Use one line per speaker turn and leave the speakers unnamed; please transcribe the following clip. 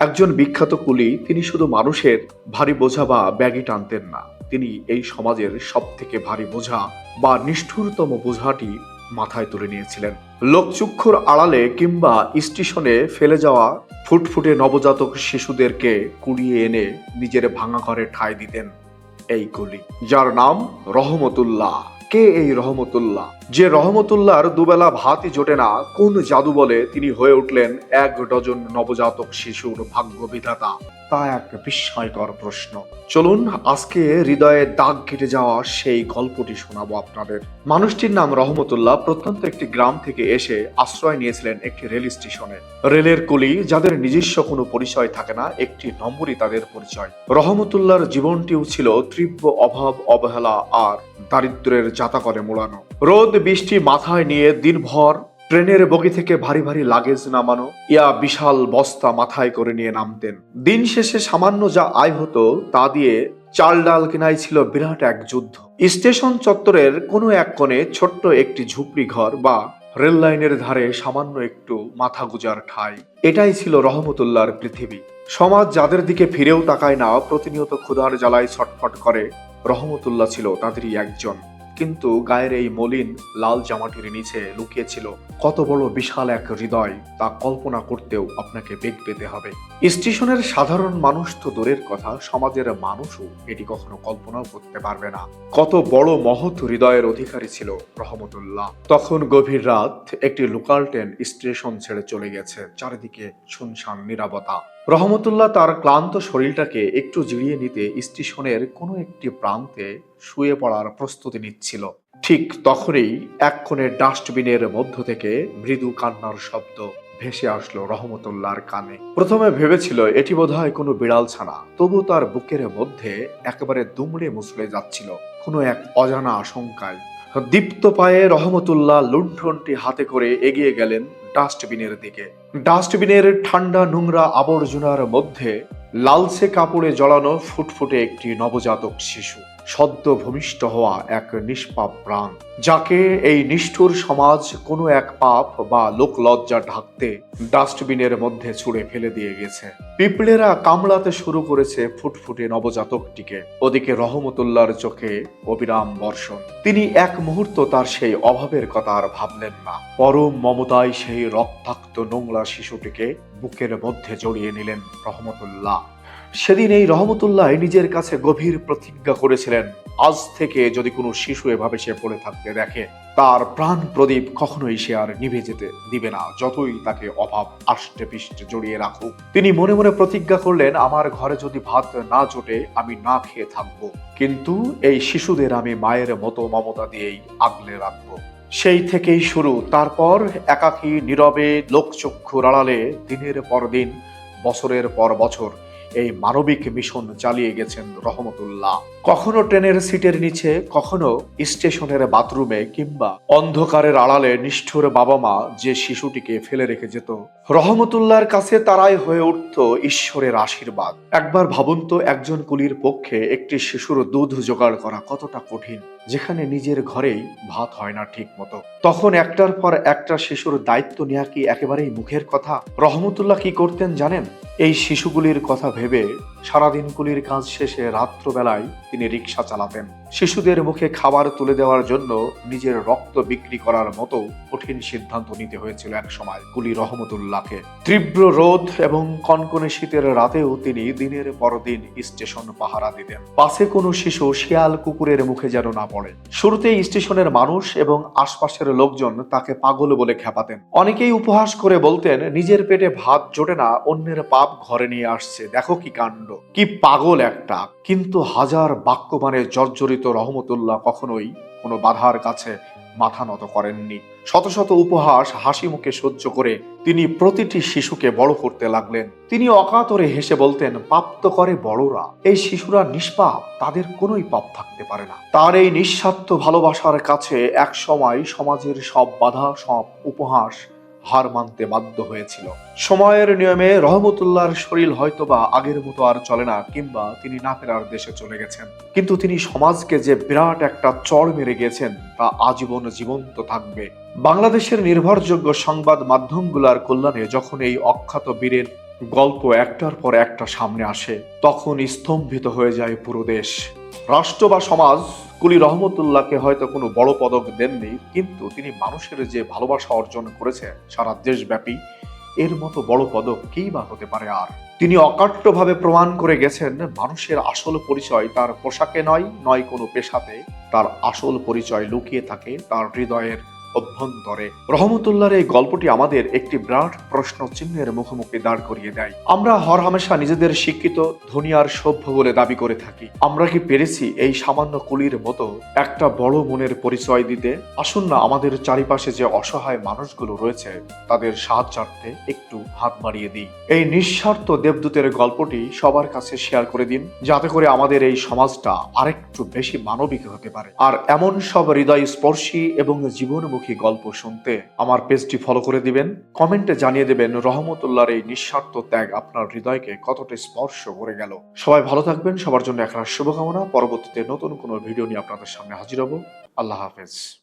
একজন বিখ্যাত কুলি, তিনি শুধু মানুষের ভারী বোঝা বা ব্যাগই টানতেন না, তিনি এই সমাজের সব থেকে ভারী বোঝা বা নিষ্ঠুরতম বোঝাটি মাথায় তুলে নিয়েছিলেন। লোকচক্ষুর আড়ালে কিংবা স্টেশনে ফেলে যাওয়া ফুটফুটে নবজাতক শিশুদেরকে কুড়িয়ে এনে নিজের ভাঙা ঘরে ঠাঁই দিতেন এই কুলি, যার নাম রহমতুল্লাহ। কে এই রহমতুল্লাহ? যে রহমতুল্লাহর দুবেলা ভাতই জোটে না, কোন জাদু বলে তিনি হয়ে উঠলেন 1 ডজন নবজাতক শিশুর ভাগ্য বিধাতা? তা এক বিস্ময়কর প্রশ্ন। চলুন আজকে হৃদয়ে দাগ কেটে যাওয়া সেই গল্পটি শোনাবো আপনাদের। মানুষটির নাম রহমতুল্লাহ প্রত্যন্ত একটি গ্রাম থেকে এসে আশ্রয় নিয়েছিলেন একটি রেল স্টেশনে। রেলের কুলি, যাদের নিজস্ব কোনো পরিচয় থাকে না, একটি নম্বরই তাদের পরিচয়। রহমতুল্লাহর জীবনটিও ছিল তীব্র অভাব, অবহেলা আর দারিদ্র্যের জাতাকলে মোড়ানো। রোদ বৃষ্টি মাথায় নিয়ে দিনভর ট্রেনের বগি থেকে ভারী ভারী লাগেজ নামানো, ইয়া বিশাল বস্তা মাথায় করে নিয়ে নামতেন। দিন শেষে সামান্য যা আয় হতো তা দিয়ে চাল ডাল কেনাই ছিল বিরাট এক যুদ্ধ। স্টেশন চত্বরের কোনো এক কোণে ছোট্ট একটি ঝুপড়ি ঘর বা রেল লাইনের ধারে সামান্য একটু মাথা গুজার ঠাঁই, এটাই ছিল রহমতুল্লাহর পৃথিবী। সমাজ যাদের দিকে ফিরেও তাকায় না, প্রতিনিয়ত ক্ষুধার জ্বালায় ছটফট করে, রহমতুল্লাহ ছিল তাদেরই একজন। কিন্তু গায়ের এই মলিন লাল জামাটির নিচে লুকিয়েছিল কত বড় বিশাল এক হৃদয়, তা কল্পনা করতেও আপনাকে বেগ পেতে হবে। স্টেশনের সাধারণ মানুষ তো দূরের কথা, সমাজের মানুষও এটি কখনো কল্পনাও করতে পারবে না কত বড় মহৎ হৃদয়ের অধিকারী ছিল রহমতুল্লাহ। তখন গভীর রাত, একটি লোকাল ট্রেন স্টেশন ছেড়ে চলে গেছে, চারিদিকে শুনশান নীরবতা। রহমতুল্লাহ তার ক্লান্ত শরীরটাকে একটু জিরিয়ে নিতে স্টেশনের কোনো একটি প্রান্তে শুয়ে পড়ার প্রস্তুতি নিচ্ছিল। ঠিক তখনই এক কোণে ডাস্টবিনের মধ্য থেকে মৃদু কান্নার শব্দ ভেসে আসলো রহমতুল্লাহর কানে। প্রথমে ভেবেছিল এটি বোধহয় কোনো বিড়াল ছানা, তবু তার বুকের মধ্যে একেবারে দুমড়ে মুচড়ে যাচ্ছিল কোনো এক অজানা আশঙ্কায়। দীপ্ত পায়ে রহমতুল্লাহ লুণ্ঠনটি হাতে করে এগিয়ে গেলেন ডাস্টবিনের দিকে। ডাস্টবিনের ঠান্ডা নোংরা আবর্জনার মধ্যে লালচে কাপড়ে জড়ানো ফুটফুটে একটি নবজাতক শিশু, সদ্য ভূমিষ্ঠ হওয়া এক নিষ্পাপ প্রাণ, যাকে এই নিষ্ঠুর সমাজ কোনো এক পাপ বা লোকলজ্জা ঢাকতে ডাস্টবিনের মধ্যে ছুঁড়ে ফেলে দিয়ে গেছে। পিঁপড়েরা কামড়াতে শুরু করেছে ফুটফুটে নবজাতকটিকে। ওদিকে রহমতুল্লাহর চোখে অবিরাম বর্ষণ। তিনি এক মুহূর্ত তার সেই অভাবের কথা আর ভাবলেন না। পরম মমতায় সেই রক্তাক্ত নোংরা শিশুটিকে বুকের মধ্যে জড়িয়ে নিলেন রহমতুল্লাহ। সেদিন এই রহমতুল্লাহ নিজের কাছে গভীর প্রতিজ্ঞা করেছিলেন, আজ থেকে যদি কোনো শিশু এভাবে সে পড়ে থাকতে দেখে, তার প্রাণ প্রদীপ কখনোই সে আর নিভে যেতে দিবে না, যতই তাকে অভাব আষ্টে পৃষ্ঠে জড়িয়ে রাখুক। তিনি মনে মনে প্রতিজ্ঞা করলেন, আমার ঘরে যদি ভাত না জোটে আমি না খেয়ে থাকবো, কিন্তু এই শিশুদের আমি মায়ের মতো মমতা দিয়েই আগলে রাখবো। সেই থেকেই শুরু। তারপর একাকী নীরবে লোকচক্ষুর আড়ালে দিনের পর দিন, বছরের পর বছর এই মানবিক মিশন চালিয়ে গেছেন রহমতুল্লাহ। কখনো ট্রেনের সিটের নিচে, কখনো স্টেশনের বাথরুমে, কিংবা অন্ধকারের আড়ালে নিষ্ঠুর বাবা মা যে শিশুটিকে ফেলে রেখে যেত, রহমতুল্লাহর কাছে তারাই হয়ে উঠত ঈশ্বরের আশীর্বাদ। একবার ভাবুন তো, একজন কুলির পক্ষে একটি শিশুর দুধ জোগাড় করা কতটা কঠিন, যেখানে নিজের ঘরেই ভাত হয় না ঠিক মতো। তখন একটার পর একটা শিশুর দায়িত্ব নেওয়া কি একেবারেই মুখের কথা? রহমতুল্লাহ কি করতেন জানেন? এই শিশুগুলির কথা ভেবে সারাদিন কুলির কাজ শেষে রাত্রবেলায় তিনি রিক্সা চালাতেন। শিশুদের মুখে খাবার তুলে দেওয়ার জন্য নিজের রক্ত বিক্রি করার মতো কঠিন সিদ্ধান্ত নিতে হয়েছিল এক সময় কুলি রহমতুল্লাহকে। তীব্র রোদ এবং কনকনে শীতের রাতেও তিনি দিনের পর দিন স্টেশন পাহারা দিতেন, পাশে কোনো শিশু শিয়াল কুকুরের মুখে যেন না পড়ে। শুরুতেই স্টেশনের মানুষ এবং আশপাশের লোকজন তাকে পাগল বলে খেপাতেন। অনেকেই উপহাস করে বলতেন, নিজের পেটে ভাত জোটে না, অন্যের পাপ ঘরে নিয়ে আসছে, দেখো কি কাণ্ড, কি পাগল একটা। কিন্তু হাজার বাক্যবাণে জর্জরিত রহমতুল্লাহ কখনোই কোনো বাধার কাছে মাথা নত করেননি। শত শত উপহাস হাসি মুখে সহ্য করে তিনি প্রতিটি শিশুকে বড় করতে লাগলেন। তিনি অকাতরে হেসে বলতেন, পাপ তো করে বড়রা, এই শিশুরা নিষ্পাপ, তাদের কোনোই পাপ থাকতে পারে না। তার এই নিঃস্বার্থ ভালোবাসার কাছে এক সময় সমাজের সব বাধা, সব উপহাস হার মানতে বাধ্য হয়েছিল। সময়ের নিয়মে রহমতুল্লাহর শরীর হয়তোবা আগের মতো আর চলে না, কিংবা তিনি না ফেরার দেশে চলে গেছেন, কিন্তু তিনি সমাজকে যে বিরাট একটা চড় মেরে গেছেন তা আজীবন জীবন্ত থাকবে। বাংলাদেশের নির্ভরযোগ্য সংবাদ মাধ্যমগুলোর কল্যাণে যখন এই অখ্যাত বীরের গল্প একটার পর একটা সামনে আসে, তখন স্তম্ভিত হয়ে যায় পুরো দেশ। রাষ্ট্র বা সমাজ কুলি রহমতুল্লাহকে হয়তো কোনো বড় পদক দেননি, কিন্তু তিনি মানুষের যে ভালোবাসা অর্জন করেছে সারা দেশব্যাপী, এর মতো বড় পদক কেই বা হতে পারে আর। তিনি অকাট্যভাবে প্রমাণ করে গেছেন, মানুষের আসল পরিচয় তার পোশাকে নয়, নয় কোনো পেশাতে। তার আসল পরিচয় লুকিয়ে থাকে তার হৃদয়ের অভ্যন্তরে। রহমতুল্লাহর এই গল্পটি আমাদের একটি বিরাট প্রশ্ন চিহ্নের মুখোমুখি দাঁড় করিয়ে দেয়। আমরা হরহামেশা নিজেদের শিক্ষিত, ধনী আর সভ্য বলে দাবি করে থাকি। আমরা কি পেরেছি এই সামান্য কুলির মতো একটা বড় মনের পরিচয় দিতে? আসুন না, আমাদের চারিপাশে যে অসহায় মানুষগুলো রয়েছে তাদের সাহায্যার্থে একটু হাত বাড়িয়ে দিই। এই নিঃস্বার্থ দেবদূতের গল্পটি সবার কাছে শেয়ার করে দিন, যাতে করে আমাদের এই সমাজটা আরেকটু বেশি মানবিক হতে পারে। আর এমন সব হৃদয় স্পর্শী এবং জীবনমুখী গল্প শুনতে আমার পেজটি ফলো করে দিবেন। কমেন্টে জানিয়ে দেবেন রহমতুল্লাহর এই নিঃস্বার্থ ত্যাগ আপনার হৃদয়কে কতটা স্পর্শ করে গেল। সবাই ভালো থাকবেন, সবার জন্য একরাশ শুভকামনা। পরবর্তীতে নতুন কোনো ভিডিও নিয়ে আপনাদের সামনে হাজির হব। আল্লাহ হাফেজ।